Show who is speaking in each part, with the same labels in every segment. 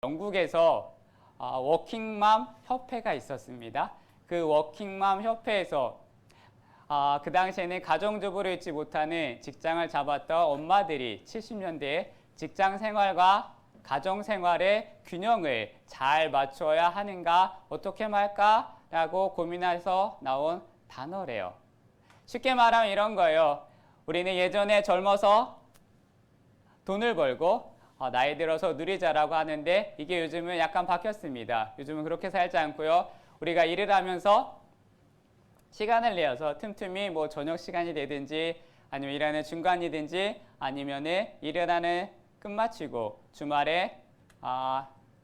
Speaker 1: 영국에서 워킹맘 협회가 있었습니다. 그 워킹맘 협회에서 그 당시에는 가정주부를 잊지 못하는 직장을 잡았던 엄마들이 70년대에 직장 생활과 가정 생활의 균형을 잘 맞춰야 하는가, 어떻게 말까? 라고 고민해서 나온 단어래요. 쉽게 말하면 이런 거예요. 우리는 예전에 젊어서 돈을 벌고 나이 들어서 누리자라고 하는데 이게 요즘은 약간 바뀌었습니다. 요즘은 그렇게 살지 않고요. 우리가 일을 하면서 시간을 내어서 틈틈이 뭐 저녁 시간이 되든지 아니면 일하는 중간이든지 아니면은 일을 하는 끝마치고 주말에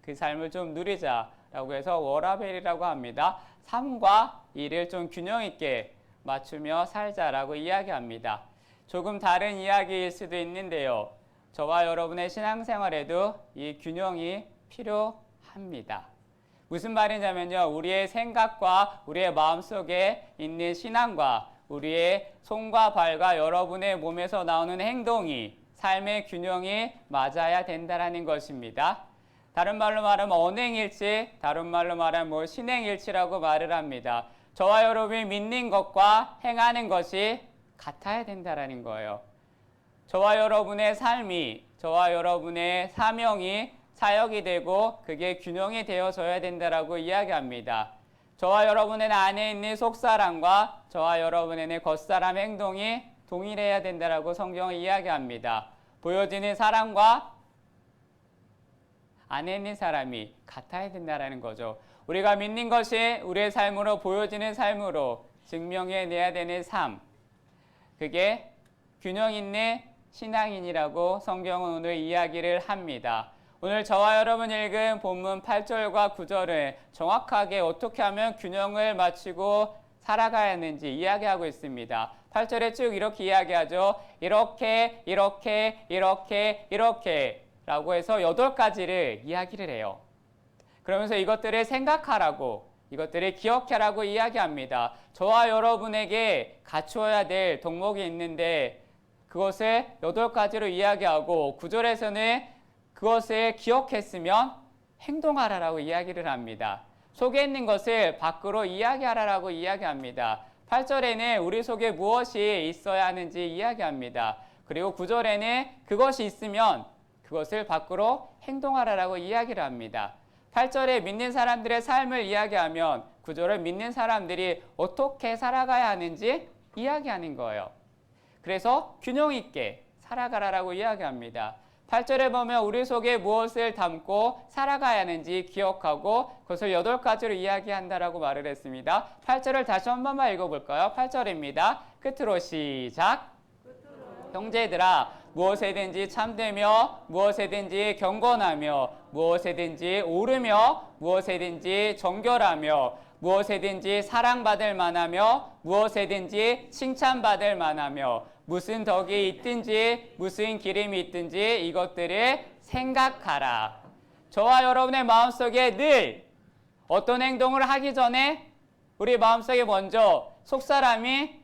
Speaker 1: 그 삶을 좀 누리자라고 해서 워라밸이라고 합니다. 삶과 일을 좀 균형 있게 맞추며 살자라고 이야기합니다. 조금 다른 이야기일 수도 있는데요. 저와 여러분의 신앙생활에도 이 균형이 필요합니다. 무슨 말이냐면요. 우리의 생각과 우리의 마음속에 있는 신앙과 우리의 손과 발과 여러분의 몸에서 나오는 행동이 삶의 균형이 맞아야 된다는 것입니다. 다른 말로 말하면 언행일치, 다른 말로 말하면 신행일치라고 말을 합니다. 저와 여러분이 믿는 것과 행하는 것이 같아야 된다는 거예요. 저와 여러분의 삶이, 저와 여러분의 사명이 사역이 되고 그게 균형이 되어져야 된다라고 이야기합니다. 저와 여러분의 안에 있는 속사람과 저와 여러분의 겉사람 행동이 동일해야 된다라고 성경은 이야기합니다. 보여지는 사람과 안에 있는 사람이 같아야 된다는 거죠. 우리가 믿는 것이 우리의 삶으로 보여지는 삶으로 증명해내야 되는 삶. 그게 균형 있는 신앙인이라고 성경은 오늘 이야기를 합니다. 오늘 저와 여러분 읽은 본문 8절과 9절은 정확하게 어떻게 하면 균형을 맞추고 살아가야 하는지 이야기하고 있습니다. 8절에 쭉 이렇게 이야기하죠. 이렇게 라고 해서 8가지를 이야기를 해요. 그러면서 이것들을 생각하라고, 이것들을 기억하라고 이야기합니다. 저와 여러분에게 갖추어야 될 덕목이 있는데 그것을 8가지로 이야기하고 9절에서는 그것을 기억했으면 행동하라라고 이야기를 합니다. 속에 있는 것을 밖으로 이야기하라라고 이야기합니다. 8절에는 우리 속에 무엇이 있어야 하는지 이야기합니다. 그리고 9절에는 그것이 있으면 그것을 밖으로 행동하라라고 이야기를 합니다. 8절에 믿는 사람들의 삶을 이야기하면 9절은 믿는 사람들이 어떻게 살아가야 하는지 이야기하는 거예요. 그래서 균형 있게 살아가라라고 이야기합니다. 8절에 보면 우리 속에 무엇을 담고 살아가야 하는지 기억하고 그것을 8가지로 이야기한다라고 말을 했습니다. 8절을 다시 한 번만 읽어볼까요? 8절입니다. 끝으로 시작. 형제들아 무엇에든지 참되며 무엇에든지 경건하며 무엇에든지 옳으며 무엇에든지 정결하며 무엇에든지 사랑받을 만하며 무엇에든지 칭찬받을 만하며 무슨 덕이 있든지 무슨 기름이 있든지 이것들을 생각하라. 저와 여러분의 마음속에 늘 어떤 행동을 하기 전에 우리 마음속에 먼저 속사람이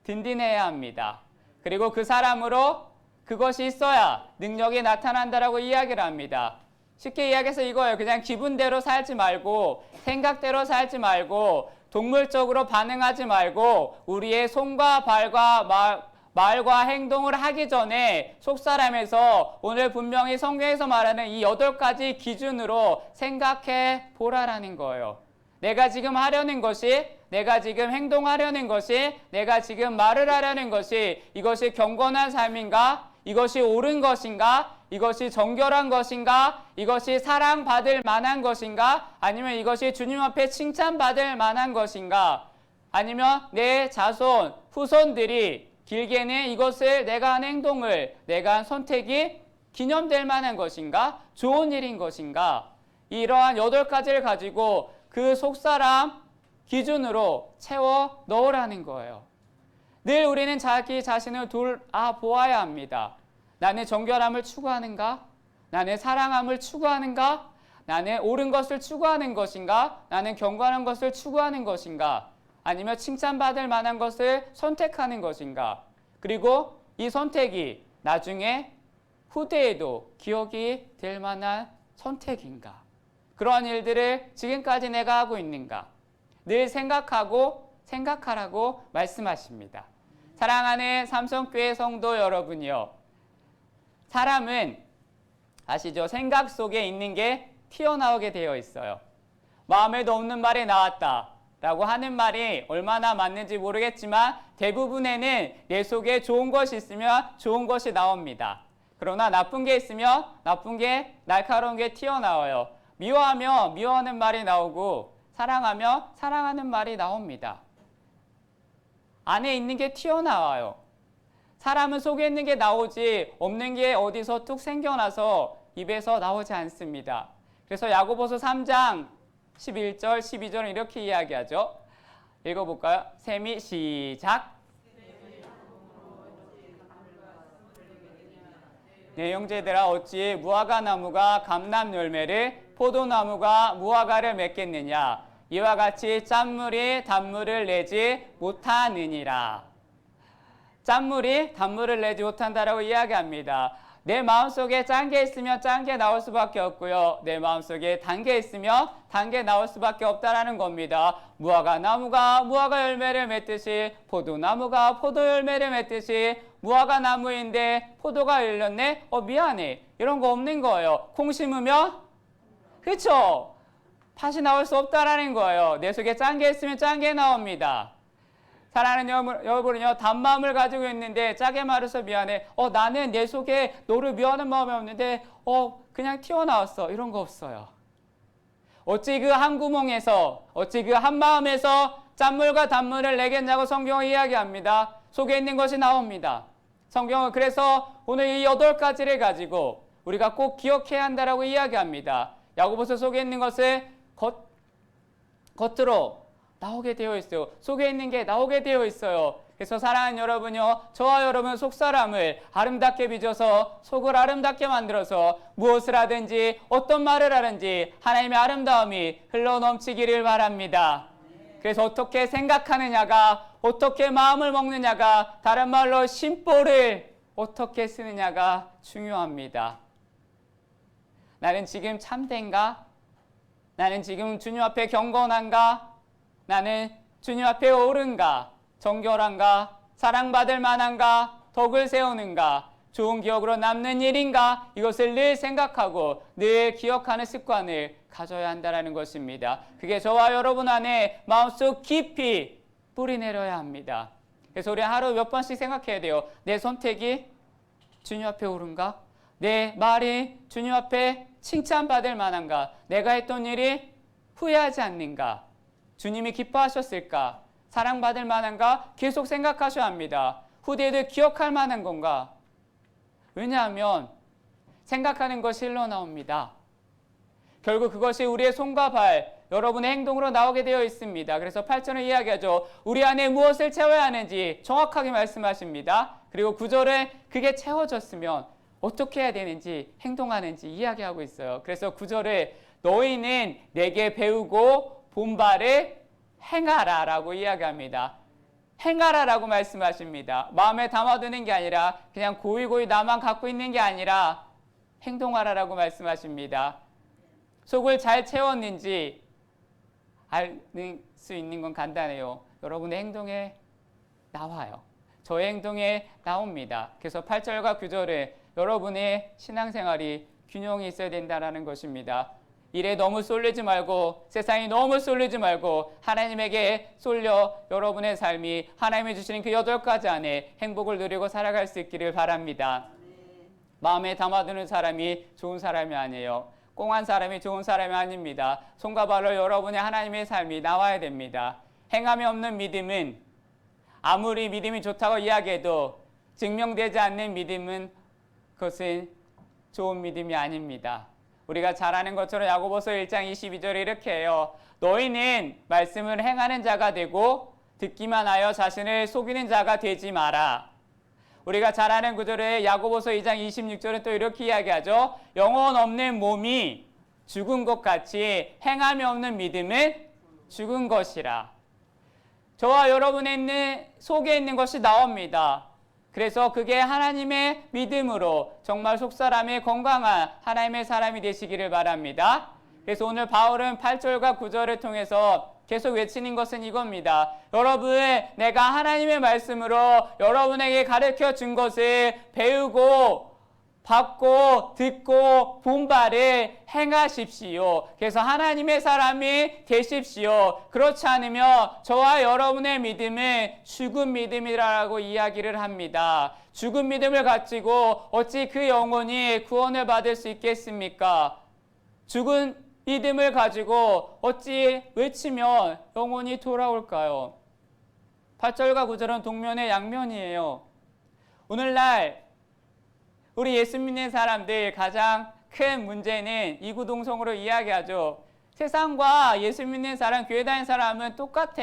Speaker 1: 든든해야 합니다. 그리고 그 사람으로 그것이 있어야 능력이 나타난다라고 이야기를 합니다. 쉽게 이야기해서 이거예요. 그냥 기분대로 살지 말고 생각대로 살지 말고 동물적으로 반응하지 말고 우리의 손과 발과 말과 행동을 하기 전에 속사람에서 오늘 분명히 성경에서 말하는 이 8가지 기준으로 생각해 보라라는 거예요. 내가 지금 하려는 것이, 내가 지금 행동하려는 것이, 내가 지금 말을 하려는 것이 이것이 경건한 삶인가? 이것이 옳은 것인가? 이것이 정결한 것인가? 이것이 사랑받을 만한 것인가? 아니면 이것이 주님 앞에 칭찬받을 만한 것인가? 아니면 내 자손, 후손들이 길게는 이것을 내가 한 행동을, 내가 한 선택이 기념될 만한 것인가? 좋은 일인 것인가? 이러한 8가지를 가지고 그 속사람 기준으로 채워 넣으라는 거예요. 늘 우리는 자기 자신을 돌아보아야 합니다. 나는 정결함을 추구하는가? 나는 사랑함을 추구하는가? 나는 옳은 것을 추구하는 것인가? 나는 경건한 것을 추구하는 것인가? 아니면 칭찬받을 만한 것을 선택하는 것인가? 그리고 이 선택이 나중에 후대에도 기억이 될 만한 선택인가? 그러한 일들을 지금까지 내가 하고 있는가? 늘 생각하라고 말씀하십니다. 사랑하는 삼성교회 성도 여러분이요. 사람은 아시죠? 생각 속에 있는 게 튀어나오게 되어 있어요. 마음에도 없는 말이 나왔다 라고 하는 말이 얼마나 맞는지 모르겠지만 대부분에는 내 속에 좋은 것이 있으면 좋은 것이 나옵니다. 그러나 나쁜 게 있으면 나쁜 게, 날카로운 게 튀어나와요. 미워하면 미워하는 말이 나오고 사랑하면 사랑하는 말이 나옵니다. 안에 있는 게 튀어나와요. 사람은 속에 있는 게 나오지 없는 게 어디서 뚝 생겨나서 입에서 나오지 않습니다. 그래서 야고보서 3장 11절, 12절은 이렇게 이야기하죠. 읽어볼까요? 셈이 시작. 내 형제들아 어찌 무화과 나무가 감람 열매를 포도나무가 무화과를 맺겠느냐. 이와 같이 짠물이 단물을 내지 못하느니라. 짠물이 단물을 내지 못한다라고 이야기합니다. 내 마음속에 짠 게 있으면 짠 게 나올 수밖에 없고요. 내 마음속에 단 게 있으면 단 게 나올 수밖에 없다라는 겁니다. 무화과 나무가 무화과 열매를 맺듯이 포도나무가 포도 열매를 맺듯이 무화과 나무인데 포도가 열렸네? 미안해. 이런 거 없는 거예요. 콩 심으면 그렇죠? 팥이 나올 수 없다라는 거예요. 내 속에 짠 게 있으면 짠 게 나옵니다. 사랑하는 여러분은요, 단마음을 가지고 있는데 짜게 말해서 미안해. 나는 내 속에 너를 미워하는 마음이 없는데 그냥 튀어나왔어. 이런 거 없어요. 어찌 그 한 구멍에서, 어찌 그 한 마음에서 짠물과 단물을 내겠냐고 성경은 이야기합니다. 속에 있는 것이 나옵니다. 성경은 그래서 오늘 이 8가지를 가지고 우리가 꼭 기억해야 한다라고 이야기합니다. 야고보서 속에 있는 것을 겉으로 나오게 되어 있어요. 속에 있는 게 나오게 되어 있어요. 그래서 사랑하는 여러분요, 저와 여러분 속사람을 아름답게 빚어서 속을 아름답게 만들어서 무엇을 하든지 어떤 말을 하든지 하나님의 아름다움이 흘러넘치기를 바랍니다. 그래서 어떻게 생각하느냐가, 어떻게 마음을 먹느냐가, 다른 말로 심보를 어떻게 쓰느냐가 중요합니다. 나는 지금 참된가? 나는 지금 주님 앞에 경건한가? 나는 주님 앞에 옳은가? 정결한가? 사랑받을 만한가? 덕을 세우는가? 좋은 기억으로 남는 일인가? 이것을 늘 생각하고 늘 기억하는 습관을 가져야 한다는 것입니다. 그게 저와 여러분 안에 마음속 깊이 뿌리 내려야 합니다. 그래서 우리 하루 몇 번씩 생각해야 돼요. 내 선택이 주님 앞에 옳은가? 내 말이 주님 앞에 칭찬받을 만한가? 내가 했던 일이 후회하지 않는가? 주님이 기뻐하셨을까? 사랑받을 만한가? 계속 생각하셔야 합니다. 후대들 기억할 만한 건가? 왜냐하면 생각하는 것이 흘러나옵니다. 결국 그것이 우리의 손과 발, 여러분의 행동으로 나오게 되어 있습니다. 그래서 8절은 이야기하죠. 우리 안에 무엇을 채워야 하는지 정확하게 말씀하십니다. 그리고 9절에 그게 채워졌으면 어떻게 해야 되는지 행동하는지 이야기하고 있어요. 그래서 9절에 너희는 내게 배우고 본바를 행하라 라고 이야기합니다. 행하라 라고 말씀하십니다. 마음에 담아두는 게 아니라 그냥 고이고이 나만 갖고 있는 게 아니라 행동하라 라고 말씀하십니다. 속을 잘 채웠는지 알 수 있는 건 간단해요. 여러분의 행동에 나와요. 저의 행동에 나옵니다. 그래서 8절과 9절에 여러분의 신앙생활이 균형이 있어야 된다는 것입니다. 일에 너무 쏠리지 말고 세상에 너무 쏠리지 말고 하나님에게 쏠려 여러분의 삶이 하나님이 주시는 그 8가지 안에 행복을 누리고 살아갈 수 있기를 바랍니다. 마음에 담아두는 사람이 좋은 사람이 아니에요. 꽁한 사람이 좋은 사람이 아닙니다. 손과 발로 여러분의 하나님의 삶이 나와야 됩니다. 행함이 없는 믿음은 아무리 믿음이 좋다고 이야기해도 증명되지 않는 믿음은 그것은 좋은 믿음이 아닙니다. 우리가 잘 아는 것처럼 야고보서 1장 22절에 이렇게 해요. 너희는 말씀을 행하는 자가 되고 듣기만 하여 자신을 속이는 자가 되지 마라. 우리가 잘 아는 구절에 야고보서 2장 26절은 또 이렇게 이야기하죠. 영혼 없는 몸이 죽은 것 같이 행함이 없는 믿음은 죽은 것이라. 저와 여러분의 속에 있는 것이 나옵니다. 그래서 그게 하나님의 믿음으로 정말 속사람이 건강한 하나님의 사람이 되시기를 바랍니다. 그래서 오늘 바울은 8절과 9절을 통해서 계속 외치는 것은 이겁니다. 여러분, 내가 하나님의 말씀으로 여러분에게 가르쳐 준 것을 배우고 받고 듣고 본 바를 행하십시오. 그래서 하나님의 사람이 되십시오. 그렇지 않으면 저와 여러분의 믿음은 죽은 믿음이라고 이야기를 합니다. 죽은 믿음을 가지고 어찌 그 영혼이 구원을 받을 수 있겠습니까? 죽은 믿음을 가지고 어찌 외치면 영혼이 돌아올까요? 8절과 9절은 동면의 양면이에요. 오늘날 우리 예수 믿는 사람들 가장 큰 문제는 이구동성으로 이야기하죠. 세상과 예수 믿는 사람, 교회 다니는 사람은 똑같아.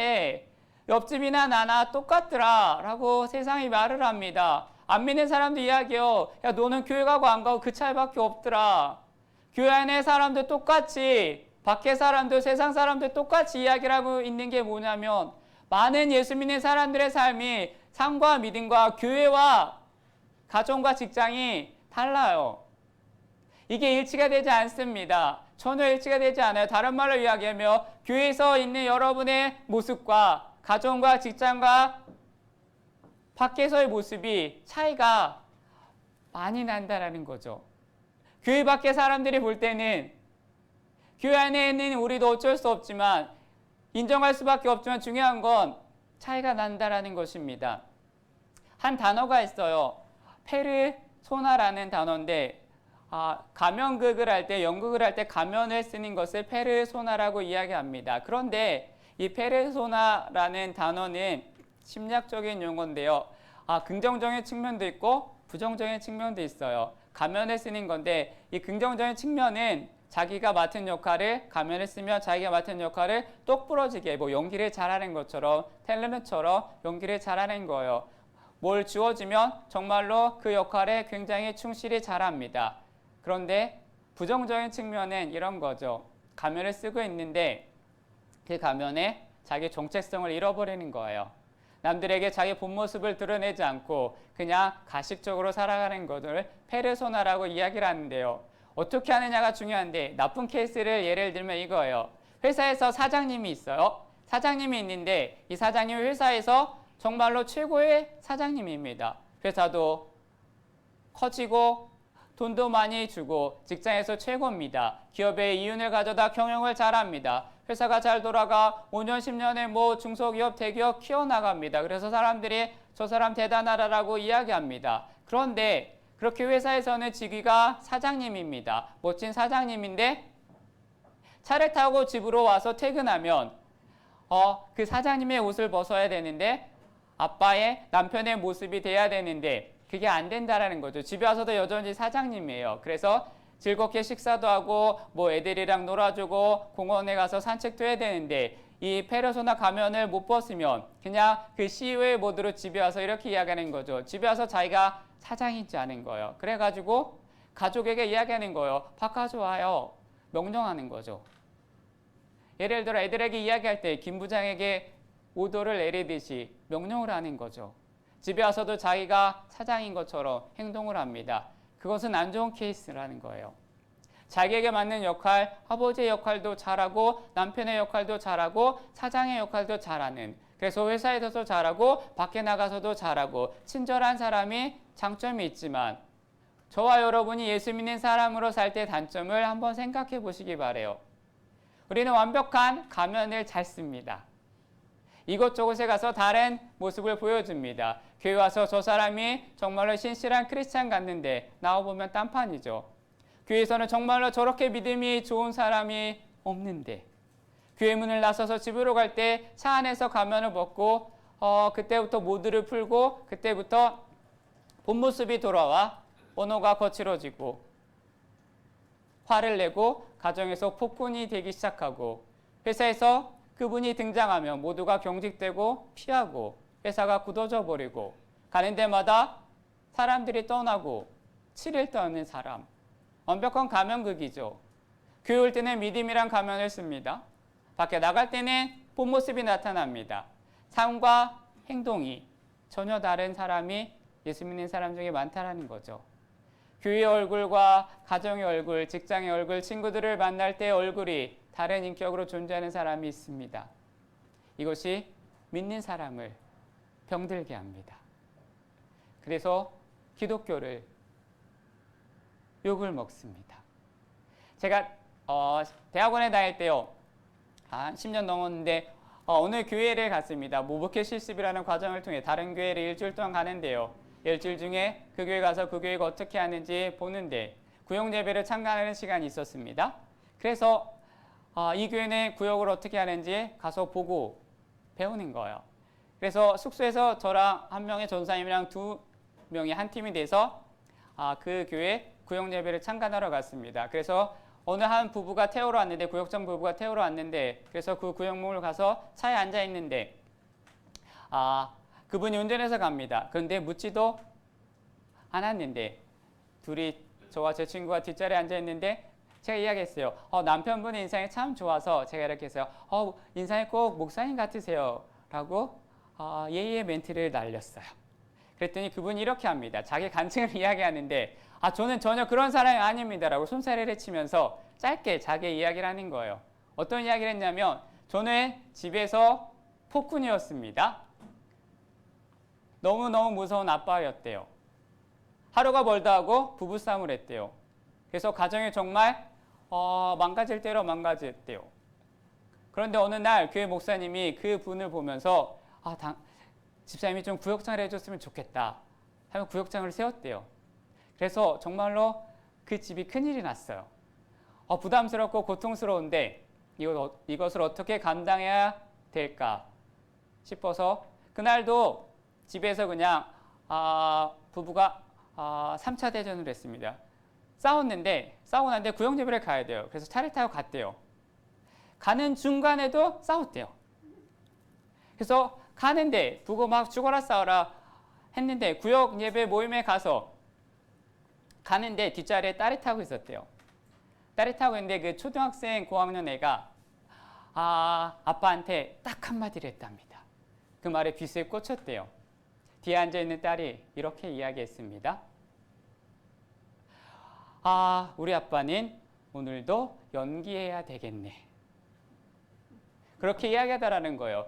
Speaker 1: 옆집이나 나나 똑같더라 라고 세상이 말을 합니다. 안 믿는 사람도 이야기해요. 야, 너는 교회 가고 안 가고 그 차이밖에 없더라. 교회 안에 사람들 똑같이, 밖에 사람들, 세상 사람들 똑같이 이야기를 하고 있는 게 뭐냐면 많은 예수 믿는 사람들의 삶이 삶과 믿음과 교회와 가정과 직장이 달라요. 이게 일치가 되지 않습니다. 전혀 일치가 되지 않아요. 다른 말로 이야기하면 교회에서 있는 여러분의 모습과 가정과 직장과 밖에서의 모습이 차이가 많이 난다라는 거죠. 교회 밖의 사람들이 볼 때는 교회 안에 있는 우리도 어쩔 수 없지만 인정할 수밖에 없지만 중요한 건 차이가 난다라는 것입니다. 한 단어가 있어요. 페르소나라는 단어인데 가면극을 할 때, 연극을 할 때 가면을 쓰는 것을 페르소나라고 이야기합니다. 그런데 이 페르소나라는 단어는 심리학적인 용어인데요. 긍정적인 측면도 있고 부정적인 측면도 있어요. 가면을 쓰는 건데 이 긍정적인 측면은 자기가 맡은 역할을, 가면을 쓰면 자기가 맡은 역할을 똑부러지게 연기를 잘하는 것처럼, 탤런트처럼 연기를 잘하는 거예요. 뭘 주어지면 정말로 그 역할에 굉장히 충실히 잘합니다. 그런데 부정적인 측면은 이런 거죠. 가면을 쓰고 있는데 그 가면에 자기 정체성을 잃어버리는 거예요. 남들에게 자기 본 모습을 드러내지 않고 그냥 가식적으로 살아가는 것을 페르소나라고 이야기를 하는데요. 어떻게 하느냐가 중요한데 나쁜 케이스를 예를 들면 이거예요. 회사에서 사장님이 있어요. 사장님이 있는데 이 사장님이 회사에서 정말로 최고의 사장님입니다. 회사도 커지고 돈도 많이 주고 직장에서 최고입니다. 기업의 이윤을 가져다 경영을 잘합니다. 회사가 잘 돌아가 5년, 10년에 중소기업, 대기업 키워나갑니다. 그래서 사람들이 저 사람 대단하다라고 이야기합니다. 그런데 그렇게 회사에서는 직위가 사장님입니다. 멋진 사장님인데 차를 타고 집으로 와서 퇴근하면 그 사장님의 옷을 벗어야 되는데 아빠의 남편의 모습이 돼야 되는데 그게 안 된다라는 거죠. 집에 와서도 여전히 사장님이에요. 그래서 즐겁게 식사도 하고 애들이랑 놀아주고 공원에 가서 산책도 해야 되는데 이 페르소나 가면을 못 벗으면 그냥 그 CEO의 모드로 집에 와서 이렇게 이야기하는 거죠. 집에 와서 자기가 사장이지 않은 거예요. 그래가지고 가족에게 이야기하는 거예요. 바꿔줘와요. 명령하는 거죠. 예를 들어 애들에게 이야기할 때 김 부장에게 오더를 내리듯이 명령을 하는 거죠. 집에 와서도 자기가 사장인 것처럼 행동을 합니다. 그것은 안 좋은 케이스라는 거예요. 자기에게 맞는 역할, 아버지의 역할도 잘하고 남편의 역할도 잘하고 사장의 역할도 잘하는, 그래서 회사에서도 잘하고 밖에 나가서도 잘하고 친절한 사람이 장점이 있지만 저와 여러분이 예수 믿는 사람으로 살 때 단점을 한번 생각해 보시기 바래요. 우리는 완벽한 가면을 잘 씁니다. 이곳저곳에 가서 다른 모습을 보여줍니다. 교회 와서 저 사람이 정말로 신실한 크리스찬 같는데 나와보면 딴판이죠. 교회에서는 정말로 저렇게 믿음이 좋은 사람이 없는데 교회 문을 나서서 집으로 갈 때 차 안에서 가면을 벗고 그때부터 모드를 풀고 그때부터 본 모습이 돌아와 언어가 거칠어지고 화를 내고 가정에서 폭군이 되기 시작하고 회사에서 그분이 등장하면 모두가 경직되고 피하고 회사가 굳어져 버리고 가는 데마다 사람들이 떠나고 치를 떠는 사람. 완벽한 가면극이죠. 교회 올 때는 믿음이란 가면을 씁니다. 밖에 나갈 때는 본 모습이 나타납니다. 삶과 행동이 전혀 다른 사람이 예수 믿는 사람 중에 많다라는 거죠. 교회의 얼굴과 가정의 얼굴, 직장의 얼굴, 친구들을 만날 때 얼굴이 다른 인격으로 존재하는 사람이 있습니다. 이것이 믿는 사람을 병들게 합니다. 그래서 기독교를 욕을 먹습니다. 제가 대학원에 다닐 때요. 한 10년 넘었는데 어느 교회를 갔습니다. 목회 실습이라는 과정을 통해 다른 교회를 일주일 동안 가는데요. 일주일 중에 그 교회 가서 그 교회가 어떻게 하는지 보는데 구역 예배를 참관하는 시간이 있었습니다. 그래서 이 교회는 구역을 어떻게 하는지 가서 보고 배우는 거예요. 그래서 숙소에서 저랑 한 명의 전사님이랑 두 명이 한 팀이 돼서 그 교회 구역 예배를 참관하러 갔습니다. 그래서 어느 한 부부가 태우러 왔는데, 구역장 부부가 태우러 왔는데, 그래서 그 구역목을 가서 차에 앉아 있는데 그분이 운전해서 갑니다. 그런데 묻지도 않았는데 둘이, 저와 제 친구가 뒷자리에 앉아 있는데 제가 이야기했어요. 남편분의 인상이 참 좋아서 제가 이렇게 했어요. 인상이 꼭 목사님 같으세요 라고 예의의 멘트를 날렸어요. 그랬더니 그분이 이렇게 합니다. 자기 간증을 이야기하는데 저는 전혀 그런 사람이 아닙니다 라고 손사래를 치면서 짧게 자기 이야기를 하는 거예요. 어떤 이야기를 했냐면, 저는 집에서 폭군이었습니다. 너무너무 무서운 아빠였대요. 하루가 멀다 하고 부부싸움을 했대요. 그래서 가정이 정말 망가질 대로 망가졌대요. 그런데 어느 날 교회 목사님이 그 분을 보면서 집사님이 좀 구역장을 해줬으면 좋겠다 하면 구역장을 세웠대요. 그래서 정말로 그 집이 큰일이 났어요. 부담스럽고 고통스러운데 이것을 어떻게 감당해야 될까 싶어서 그날도 집에서 그냥 부부가 3차 대전을 했습니다. 싸우고 난데 구역 예배를 가야 돼요. 그래서 차를 타고 갔대요. 가는 중간에도 싸웠대요. 그래서 가는데 부부 막 죽어라 싸워라 했는데 구역 예배 모임에 가서 가는데 뒷자리에 딸이 타고 있었대요. 딸이 타고 있는데 그 초등학생 고학년 애가 아빠한테 딱 한마디를 했답니다. 그 말에 귀수에 꽂혔대요. 뒤에 앉아있는 딸이 이렇게 이야기했습니다. 우리 아빠는 오늘도 연기해야 되겠네. 그렇게 이야기하더라는 거예요.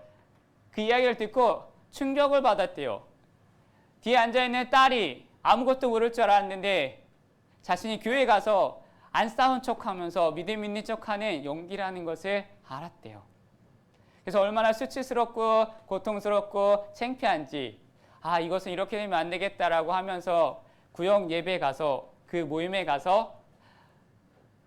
Speaker 1: 그 이야기를 듣고 충격을 받았대요. 뒤에 앉아있는 딸이 아무것도 모를 줄 알았는데 자신이 교회에 가서 안 싸운 척하면서 믿음 있는 척하는 연기라는 것을 알았대요. 그래서 얼마나 수치스럽고 고통스럽고 창피한지 이것은 이렇게 되면 안 되겠다라고 하면서 구역 예배에 가서 그 모임에 가서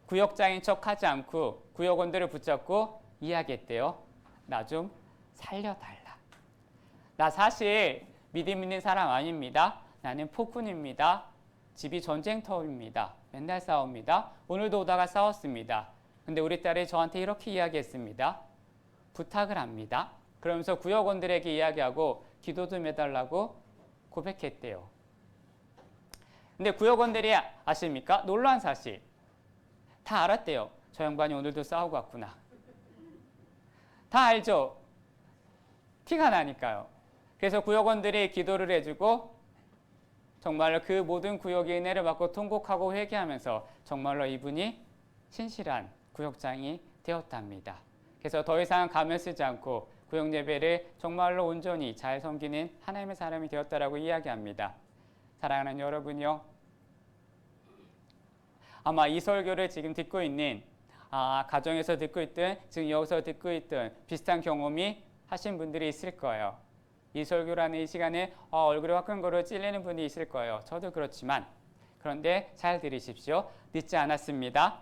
Speaker 1: 구역장인 척하지 않고 구역원들을 붙잡고 이야기했대요. 나 좀 살려달라. 나 사실 믿음 있는 사람 아닙니다. 나는 폭군입니다. 집이 전쟁터입니다. 맨날 싸웁니다. 오늘도 오다가 싸웠습니다. 근데 우리 딸이 저한테 이렇게 이야기했습니다. 부탁을 합니다. 그러면서 구역원들에게 이야기하고 기도 좀 해달라고 고백했대요. 근데 구역원들이 아십니까? 놀라운 사실. 다 알았대요. 저 양반이 오늘도 싸우고 왔구나. 다 알죠? 티가 나니까요. 그래서 구역원들이 기도를 해주고 정말로 그 모든 구역의 은혜를 받고 통곡하고 회개하면서 정말로 이분이 신실한 구역장이 되었답니다. 그래서 더 이상 가면 쓰지 않고 구역 예배를 정말로 온전히 잘 섬기는 하나님의 사람이 되었다라고 이야기합니다. 사랑하는 여러분요, 아마 이 설교를 지금 듣고 있는 가정에서 듣고 있든 지금 여기서 듣고 있든 비슷한 경험이 하신 분들이 있을 거예요. 이 설교라는 이 시간에 얼굴에 화끈거려 찔리는 분이 있을 거예요. 저도 그렇지만 그런데 잘 들으십시오. 늦지 않았습니다.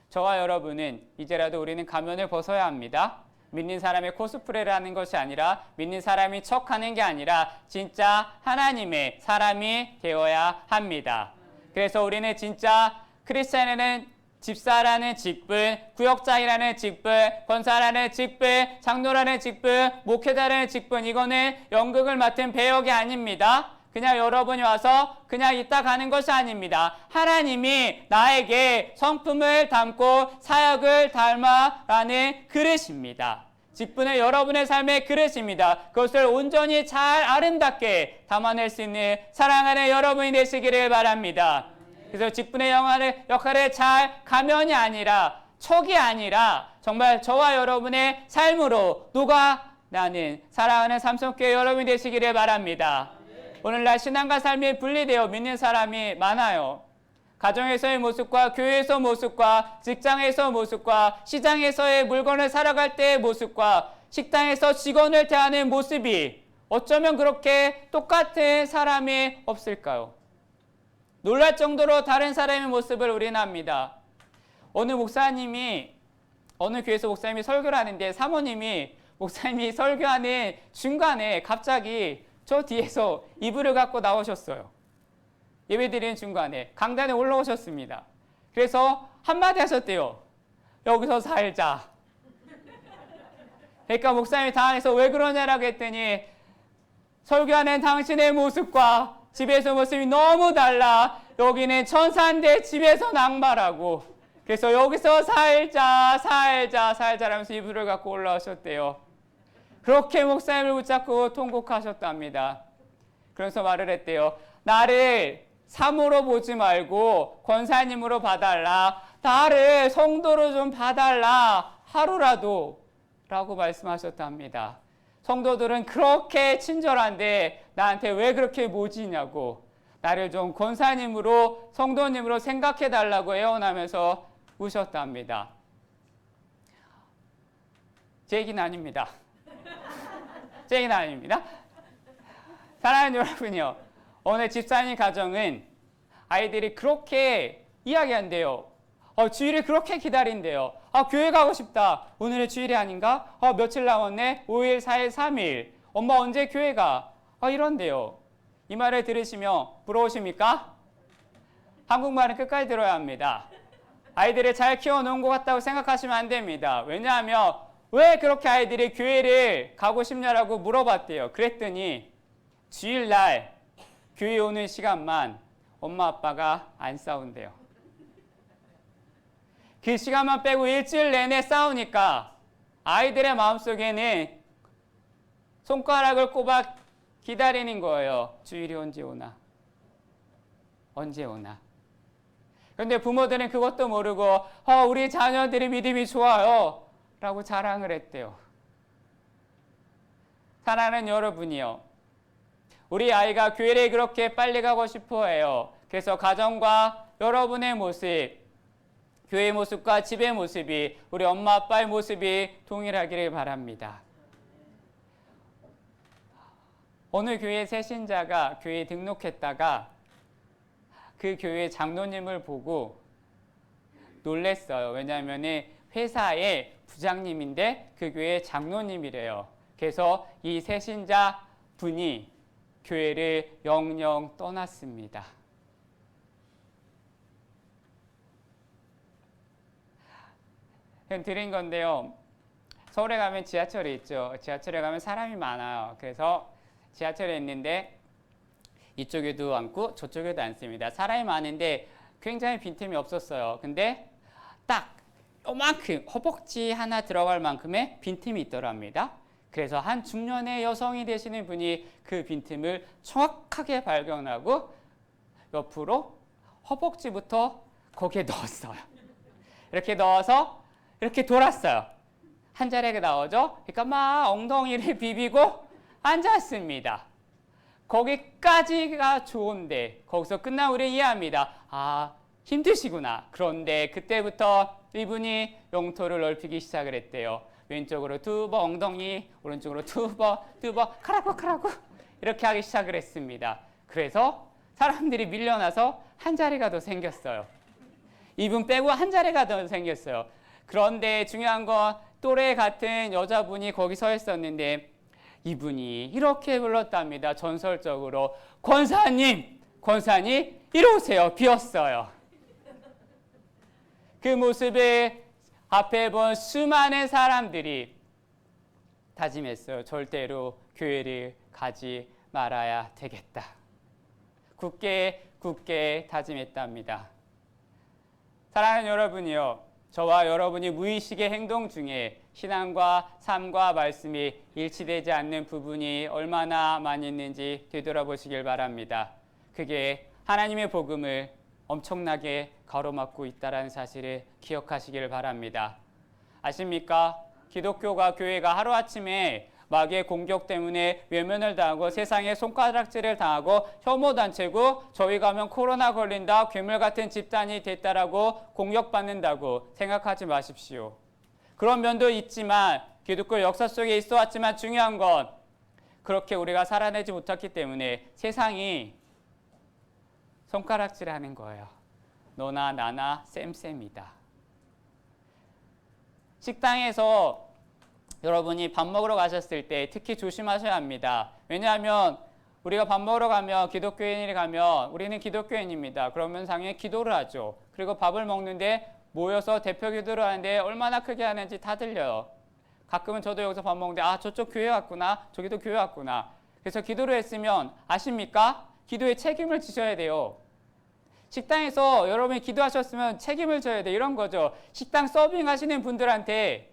Speaker 1: 저와 여러분은 이제라도 우리는 가면을 벗어야 합니다. 믿는 사람의 코스프레를 하는 것이 아니라 믿는 사람이 척하는 게 아니라 진짜 하나님의 사람이 되어야 합니다. 그래서 우리는 진짜 크리스찬에는 집사라는 직분, 구역장이라는 직분, 권사라는 직분, 장로라는 직분, 목회자라는 직분, 이거는 연극을 맡은 배역이 아닙니다. 그냥 여러분이 와서 그냥 있다 가는 것이 아닙니다. 하나님이 나에게 성품을 담고 사역을 닮아라는 그릇입니다. 직분은 여러분의 삶의 그릇입니다. 그것을 온전히 잘 아름답게 담아낼 수 있는 사랑하는 여러분이 되시기를 바랍니다. 그래서 직분의 역할을 잘 가면이 아니라 척이 아니라 정말 저와 여러분의 삶으로 녹아나는 사랑하는 삼성교회 여러분이 되시기를 바랍니다. 오늘날 신앙과 삶이 분리되어 믿는 사람이 많아요. 가정에서의 모습과 교회에서 모습과 직장에서 모습과 시장에서의 물건을 사러 갈 때의 모습과 식당에서 직원을 대하는 모습이 어쩌면 그렇게 똑같은 사람이 없을까요? 놀랄 정도로 다른 사람의 모습을 우리는 합니다. 어느 목사님이 어느 교회에서 목사님이 설교를 하는데 사모님이 목사님이 설교하는 중간에 갑자기 저 뒤에서 이불을 갖고 나오셨어요. 예배드리는 중간에 강단에 올라오셨습니다. 그래서 한마디 하셨대요. 여기서 살자. 그러니까 목사님이 당황해서 왜 그러냐라고 했더니 설교하는 당신의 모습과 집에서 모습이 너무 달라. 여기는 천사인데 집에서 낙마라고. 그래서 여기서 살자라면서 이불을 갖고 올라오셨대요. 그렇게 목사님을 붙잡고 통곡하셨답니다. 그래서 말을 했대요. 나를 사모로 보지 말고 권사님으로 봐달라. 나를 성도로 좀 봐달라. 하루라도 라고 말씀하셨답니다. 성도들은 그렇게 친절한데 나한테 왜 그렇게 모지냐고 나를 좀 권사님으로 성도님으로 생각해달라고 애원하면서 우셨답니다. 제 얘기는 아닙니다. 제 얘기는 아닙니다. 사랑하는 여러분이요. 오늘 집사님 가정은 아이들이 그렇게 이야기한대요. 주일을 그렇게 기다린대요. 교회 가고 싶다. 오늘은 주일이 아닌가? 며칠 남았네? 5일, 4일, 3일. 엄마 언제 교회 가? 이런대요. 이 말을 들으시면 부러우십니까? 한국말은 끝까지 들어야 합니다. 아이들을 잘 키워놓은 것 같다고 생각하시면 안 됩니다. 왜냐하면 왜 그렇게 아이들이 교회를 가고 싶냐라고 물어봤대요. 그랬더니 주일날 교회 오는 시간만 엄마 아빠가 안 싸운대요. 그 시간만 빼고 일주일 내내 싸우니까 아이들의 마음속에는 손가락을 꼽아 기다리는 거예요. 주일이 언제 오나? 언제 오나? 그런데 부모들은 그것도 모르고 우리 자녀들이 믿음이 좋아요 라고 자랑을 했대요. 사랑하는 여러분이요. 우리 아이가 교회를 그렇게 빨리 가고 싶어 해요. 그래서 가정과 여러분의 모습, 교회의 모습과 집의 모습이 우리 엄마 아빠의 모습이 동일하기를 바랍니다. 어느 교회 새신자가 교회에 등록했다가 그 교회 장로님을 보고 놀랬어요. 왜냐하면 회사의 부장님인데 그 교회 장로님이래요. 그래서 이 새신자 분이 교회를 영영 떠났습니다. 드린 건데요. 서울에 가면 지하철이 있죠. 지하철에 가면 사람이 많아요. 그래서 지하철에 있는데 이쪽에도 앉고 저쪽에도 앉습니다. 사람이 많은데 굉장히 빈틈이 없었어요. 근데 딱 요만큼 허벅지 하나 들어갈 만큼의 빈틈이 있더랍니다. 그래서 한 중년의 여성이 되시는 분이 그 빈틈을 정확하게 발견하고 옆으로 허벅지부터 거기에 넣었어요. 이렇게 넣어서 이렇게 돌았어요. 한 자리가 나오죠. 그러니까 막 엉덩이를 비비고 앉았습니다. 거기까지가 좋은데 거기서 끝나 우리 이해합니다. 힘드시구나. 그런데 그때부터 이분이 영토를 넓히기 시작을 했대요. 왼쪽으로 두 번 엉덩이, 오른쪽으로 두 번 카라고 이렇게 하기 시작을 했습니다. 그래서 사람들이 밀려나서 한 자리가 더 생겼어요. 이분 빼고 한 자리가 더 생겼어요. 그런데 중요한 건 또래 같은 여자분이 거기 서 있었는데 이분이 이렇게 불렀답니다. 전설적으로 권사님 이리 오세요. 비었어요. 그 모습을 앞에 본 수많은 사람들이 다짐했어요. 절대로 교회를 가지 말아야 되겠다. 굳게 다짐했답니다. 사랑하는 여러분이요. 저와 여러분이 무의식의 행동 중에 신앙과 삶과 말씀이 일치되지 않는 부분이 얼마나 많이 있는지 되돌아보시길 바랍니다. 그게 하나님의 복음을 엄청나게 가로막고 있다는 사실을 기억하시길 바랍니다. 아십니까? 기독교가 교회가 하루아침에 마귀의 공격 때문에 외면을 당하고 세상에 손가락질을 당하고 혐오단체고 저희 가면 코로나 걸린다 괴물 같은 집단이 됐다라고 공격받는다고 생각하지 마십시오. 그런 면도 있지만 기독교 역사 속에 있어 왔지만 중요한 건 그렇게 우리가 살아내지 못했기 때문에 세상이 손가락질하는 거예요. 너나 나나 쌤쌤이다. 식당에서 여러분이 밥 먹으러 가셨을 때 특히 조심하셔야 합니다. 왜냐하면 우리가 밥 먹으러 가면 기독교인이 가면 우리는 기독교인입니다. 그러면 당연히 기도를 하죠. 그리고 밥을 먹는데 모여서 대표 기도를 하는데 얼마나 크게 하는지 다 들려요. 가끔은 저도 여기서 밥 먹는데 저쪽 교회 왔구나 저기도 교회 왔구나. 그래서 기도를 했으면 아십니까? 기도에 책임을 지셔야 돼요. 식당에서 여러분이 기도하셨으면 책임을 져야 돼. 이런 거죠. 식당 서빙 하시는 분들한테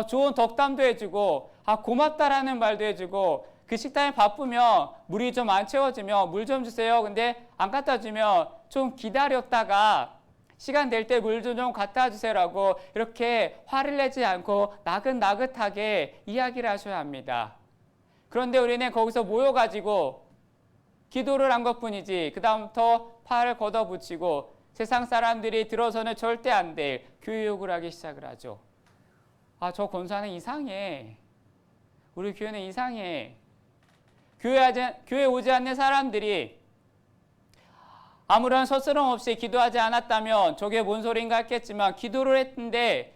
Speaker 1: 좋은 덕담도 해주고 고맙다라는 말도 해주고 그 식당에 바쁘면 물이 좀 안 채워지면 물 좀 주세요. 근데 안 갖다 주면 좀 기다렸다가 시간 될 때 물 좀 갖다 주세요라고 이렇게 화를 내지 않고 나긋나긋하게 이야기를 하셔야 합니다. 그런데 우리는 거기서 모여가지고 기도를 한 것뿐이지 그 다음부터 팔을 걷어붙이고 세상 사람들이 들어서는 절대 안 될 교육을 하기 시작을 하죠. 저 권사는 이상해. 우리 교회는 이상해. 교회 오지 않는 사람들이 아무런 서스럼 없이 기도하지 않았다면 저게 뭔 소린가 했겠지만 기도를 했는데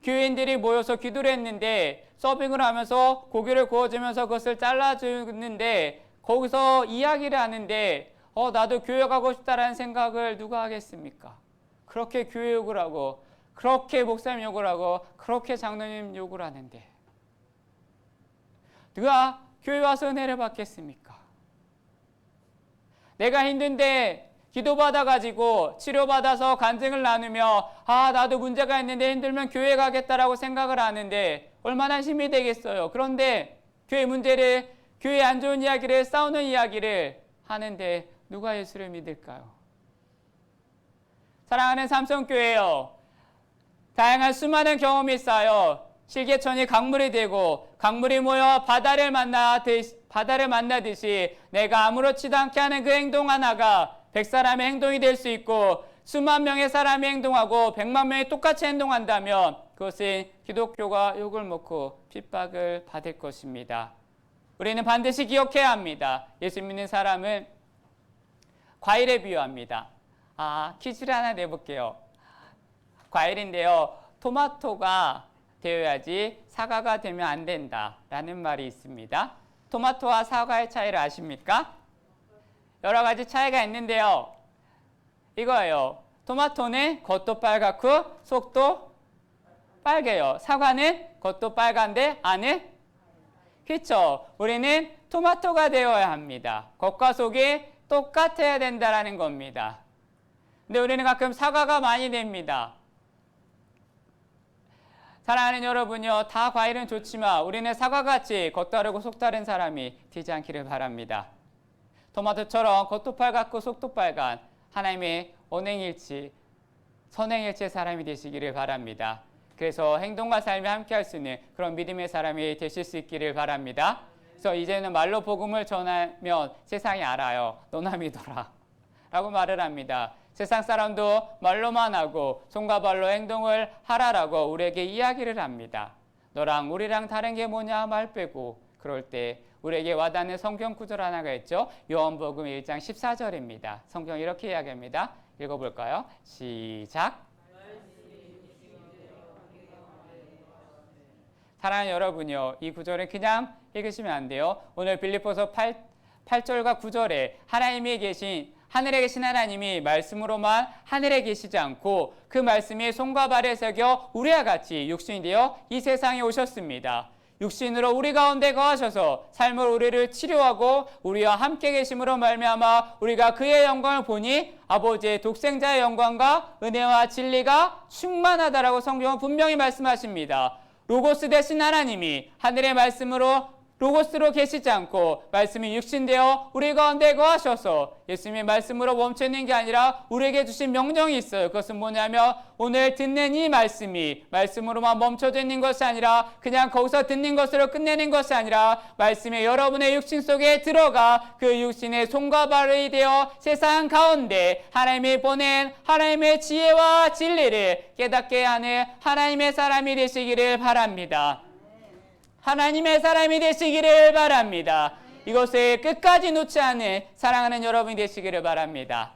Speaker 1: 교인들이 모여서 기도를 했는데 서빙을 하면서 고기를 구워주면서 그것을 잘라주는데 거기서 이야기를 하는데 나도 교회 가고 싶다라는 생각을 누가 하겠습니까? 그렇게 교회 욕을 하고 그렇게 목사님 욕을 하고 그렇게 장로님 욕을 하는데 누가 교회 와서 은혜를 받겠습니까? 내가 힘든데 기도받아가지고 치료받아서 간증을 나누며 나도 문제가 있는데 힘들면 교회 가겠다라고 생각을 하는데 얼마나 힘이 되겠어요. 그런데 교회 문제를 교회 안 좋은 이야기를 싸우는 이야기를 하는데 누가 예수를 믿을까요? 사랑하는 삼성교회요. 다양한 수많은 경험이 쌓여 실개천이 강물이 되고 강물이 모여 바다를 만나듯이 내가 아무렇지도 않게 하는 그 행동 하나가 100사람의 행동이 될 수 있고 수만 명의 사람이 행동하고 100만 명이 똑같이 행동한다면 그것은 기독교가 욕을 먹고 핍박을 받을 것입니다. 우리는 반드시 기억해야 합니다. 예수 믿는 사람은 과일에 비유합니다. 퀴즈를 하나 내볼게요. 과일인데요. 토마토가 되어야지 사과가 되면 안 된다라는 말이 있습니다. 토마토와 사과의 차이를 아십니까? 여러 가지 차이가 있는데요. 이거예요. 토마토는 겉도 빨갛고 속도 빨개요. 사과는 겉도 빨간데 안은 그렇죠. 우리는 토마토가 되어야 합니다. 겉과 속이 똑같아야 된다라는 겁니다. 근데 우리는 가끔 사과가 많이 됩니다. 사랑하는 여러분요, 다 과일은 좋지만 우리는 사과같이 겉다르고 속다른 사람이 되지 않기를 바랍니다. 토마토처럼 겉도 빨갛고 속도 빨간 하나님의 언행일치, 선행일치의 사람이 되시기를 바랍니다. 그래서 행동과 삶이 함께할 수 있는 그런 믿음의 사람이 되실 수 있기를 바랍니다. 그래서 이제는 말로 복음을 전하면 세상이 알아요. 너나 믿어라 라고 말을 합니다. 세상 사람도 말로만 하고 손과 발로 행동을 하라라고 우리에게 이야기를 합니다. 너랑 우리랑 다른 게 뭐냐 말 빼고 그럴 때 우리에게 와닿는 성경 구절 하나가 있죠. 요한복음 1장 14절입니다. 성경 이렇게 이야기합니다. 읽어볼까요? 시작. 사랑하는 여러분요, 이 구절은 그냥 읽으시면 안 돼요. 오늘 빌립보서 8절과 9절에 하나님이 계신 하늘에 계신 하나님이 말씀으로만 하늘에 계시지 않고 그 말씀이 손과 발에 새겨 우리와 같이 육신이 되어 이 세상에 오셨습니다. 육신으로 우리 가운데 거하셔서 삶을 우리를 치료하고 우리와 함께 계심으로 말미암아 우리가 그의 영광을 보니 아버지의 독생자의 영광과 은혜와 진리가 충만하다라고 성경은 분명히 말씀하십니다. 로고스 대신 하나님이 하늘의 말씀으로 로고스로 계시지 않고 말씀이 육신되어 우리 가운데 거하셔서 예수님의 말씀으로 멈춰 있는 게 아니라 우리에게 주신 명령이 있어요. 그것은 뭐냐면 오늘 듣는 이 말씀이 말씀으로만 멈춰져 있는 것이 아니라 그냥 거기서 듣는 것으로 끝내는 것이 아니라 말씀이 여러분의 육신 속에 들어가 그 육신의 손과 발이 되어 세상 가운데 하나님이 보낸 하나님의 지혜와 진리를 깨닫게 하는 하나님의 사람이 되시기를 바랍니다. 하나님의 사람이 되시기를 바랍니다. 이것을 끝까지 놓지 않는 사랑하는 여러분이 되시기를 바랍니다.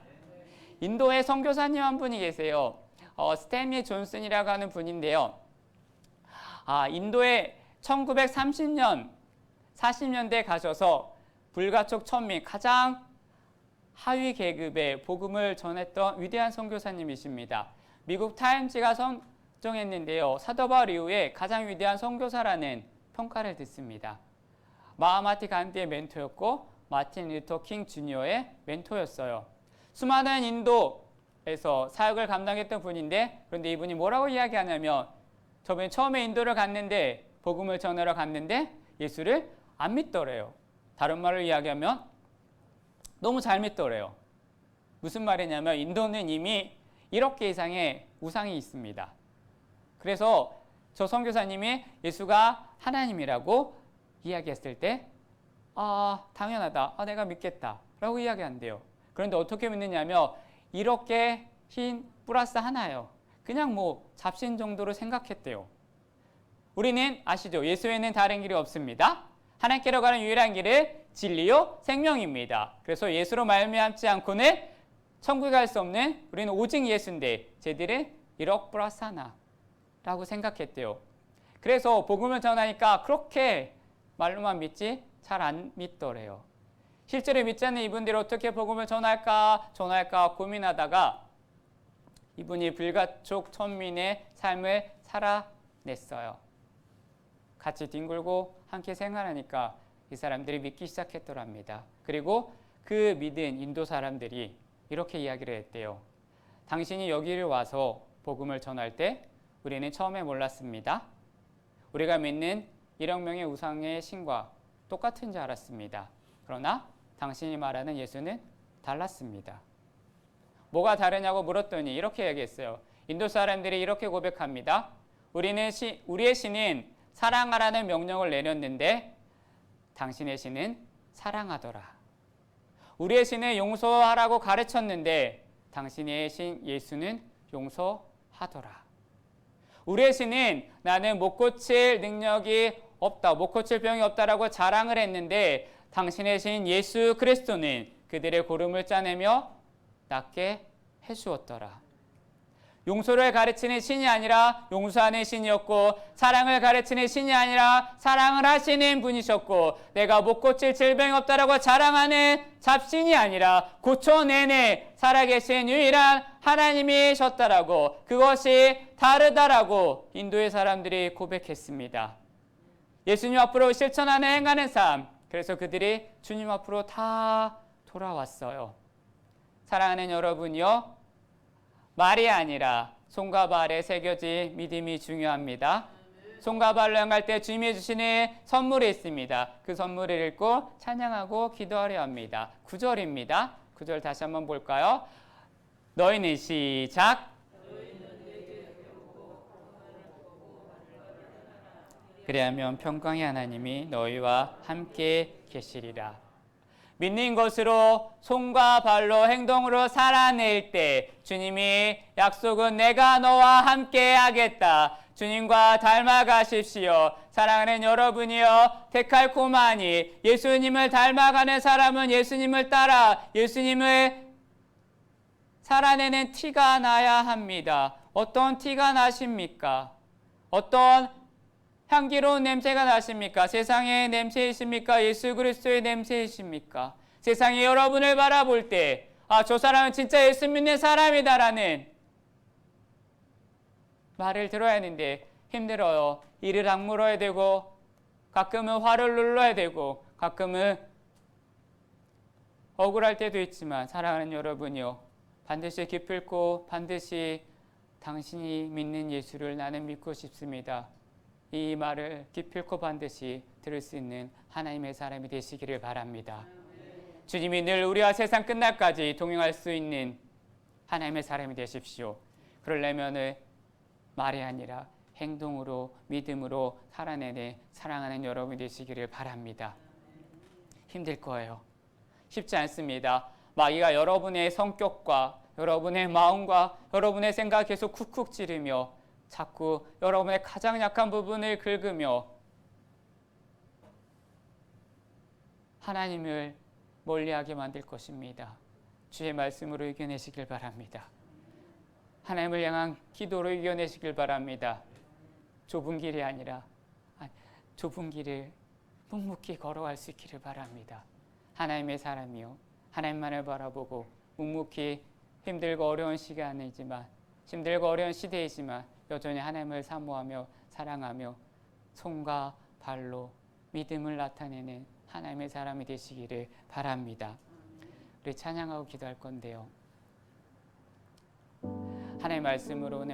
Speaker 1: 인도에 선교사님 한 분이 계세요. 스탠리 존슨이라고 하는 분인데요. 인도에 1930년, 40년대에 가셔서 불가촉 천민, 가장 하위 계급의 복음을 전했던 위대한 선교사님이십니다. 미국 타임즈가 선정했는데요. 사도 바울 이후에 가장 위대한 선교사라는 평가를 듣습니다. 마하마티 간디의 멘토였고 마틴 루터 킹 주니어의 멘토였어요. 수많은 인도에서 사역을 감당했던 분인데 그런데 이분이 뭐라고 이야기하냐면 저분이 처음에 인도를 갔는데 복음을 전하러 갔는데 예수를 안 믿더래요. 다른 말로 이야기하면 너무 잘 믿더래요. 무슨 말이냐면 인도는 이미 1억 개 이상의 우상이 있습니다. 그래서 저 선교사님이 예수가 하나님이라고 이야기했을 때 당연하다. 내가 믿겠다. 라고 이야기한대요. 그런데 어떻게 믿느냐면 1억 개 흰 플러스 하나예요. 그냥 잡신 정도로 생각했대요. 우리는 아시죠? 예수에는 다른 길이 없습니다. 하나님께로 가는 유일한 길은 진리요 생명입니다. 그래서 예수로 말미암지 않고는 천국에 갈 수 없는 우리는 오직 예수인데 쟤들은 1억 플러스 하나 라고 생각했대요. 그래서 복음을 전하니까 그렇게 말로만 믿지 잘 안 믿더래요. 실제로 믿지 않는 이분들이 어떻게 복음을 전할까 고민하다가 이분이 불가촉 천민의 삶을 살아냈어요. 같이 뒹굴고 함께 생활하니까 이 사람들이 믿기 시작했더랍니다. 그리고 그 믿은 인도 사람들이 이렇게 이야기를 했대요. 당신이 여기를 와서 복음을 전할 때 우리는 처음에 몰랐습니다. 우리가 믿는 1억 명의 우상의 신과 똑같은 줄 알았습니다. 그러나 당신이 말하는 예수는 달랐습니다. 뭐가 다르냐고 물었더니 이렇게 얘기했어요. 인도 사람들이 이렇게 고백합니다. 우리의 신은 사랑하라는 명령을 내렸는데 당신의 신은 사랑하더라. 우리의 신은 용서하라고 가르쳤는데 당신의 신 예수는 용서하더라. 우리의 신은 나는 못 고칠 능력이 없다, 못 고칠 병이 없다라고 자랑을 했는데 당신의 신 예수 그리스도는 그들의 고름을 짜내며 낫게 해주었더라. 용서를 가르치는 신이 아니라 용서하는 신이었고 사랑을 가르치는 신이 아니라 사랑을 하시는 분이셨고 내가 못 고칠 질병이 없다라고 자랑하는 잡신이 아니라 고쳐내내 살아계신 유일한 하나님이셨다라고 그것이 다르다라고 인도의 사람들이 고백했습니다. 예수님 앞으로 실천하는 행하는 삶, 그래서 그들이 주님 앞으로 다 돌아왔어요. 사랑하는 여러분이요, 말이 아니라 손과 발에 새겨진 믿음이 중요합니다. 손과 발로 향할 때 주님이 주시는 선물이 있습니다. 그 선물을 읽고 찬양하고 기도하려 합니다. 9절입니다. 9절 다시 한번 볼까요? 너희는 시작. 그리하면 평강의 하나님이 너희와 함께 계시리라. 믿는 것으로 손과 발로 행동으로 살아낼 때 주님이 약속은 내가 너와 함께 하겠다. 주님과 닮아가십시오. 사랑하는 여러분이여, 데칼코마니 예수님을 닮아가는 사람은 예수님을 따라 예수님을 살아내는 티가 나야 합니다. 어떤 티가 나십니까? 어떤 향기로운 냄새가 나십니까? 세상의 냄새이십니까? 예수 그리스도의 냄새이십니까? 세상이 여러분을 바라볼 때 저 사람은 진짜 예수 믿는 사람이다라는 말을 들어야 하는데 힘들어요. 이를 악물어야 되고 가끔은 화를 눌러야 되고 가끔은 억울할 때도 있지만 사랑하는 여러분이요, 반드시 기필코 반드시 당신이 믿는 예수를 나는 믿고 싶습니다. 이 말을 기필코 반드시 들을 수 있는 하나님의 사람이 되시기를 바랍니다. 주님이 늘 우리와 세상 끝날까지 동행할 수 있는 하나님의 사람이 되십시오. 그러려면 말이 아니라 행동으로 믿음으로 살아내는 사랑하는 여러분이 되시기를 바랍니다. 힘들 거예요. 쉽지 않습니다. 마귀가 여러분의 성격과 여러분의 마음과 여러분의 생각을 계속 쿡쿡 찌르며 자꾸 여러분의 가장 약한 부분을 긁으며 하나님을 멀리하게 만들 것입니다. 주의 말씀으로 이겨내시길 바랍니다. 하나님을 향한 기도로 이겨내시길 바랍니다. 좁은 길이 아니라 좁은 길을 묵묵히 걸어갈 수 있기를 바랍니다. 하나님의 사람이요, 하나님만을 바라보고 묵묵히 힘들고 어려운 시간이지만, 힘들고 어려운 시대이지만 여전히 하나님을 사모하며 사랑하며 손과 발로 믿음을 나타내는 하나님의 사람이 되시기를 바랍니다. 우리 찬양하고 기도할 건데요, 하나님의 말씀으로 오늘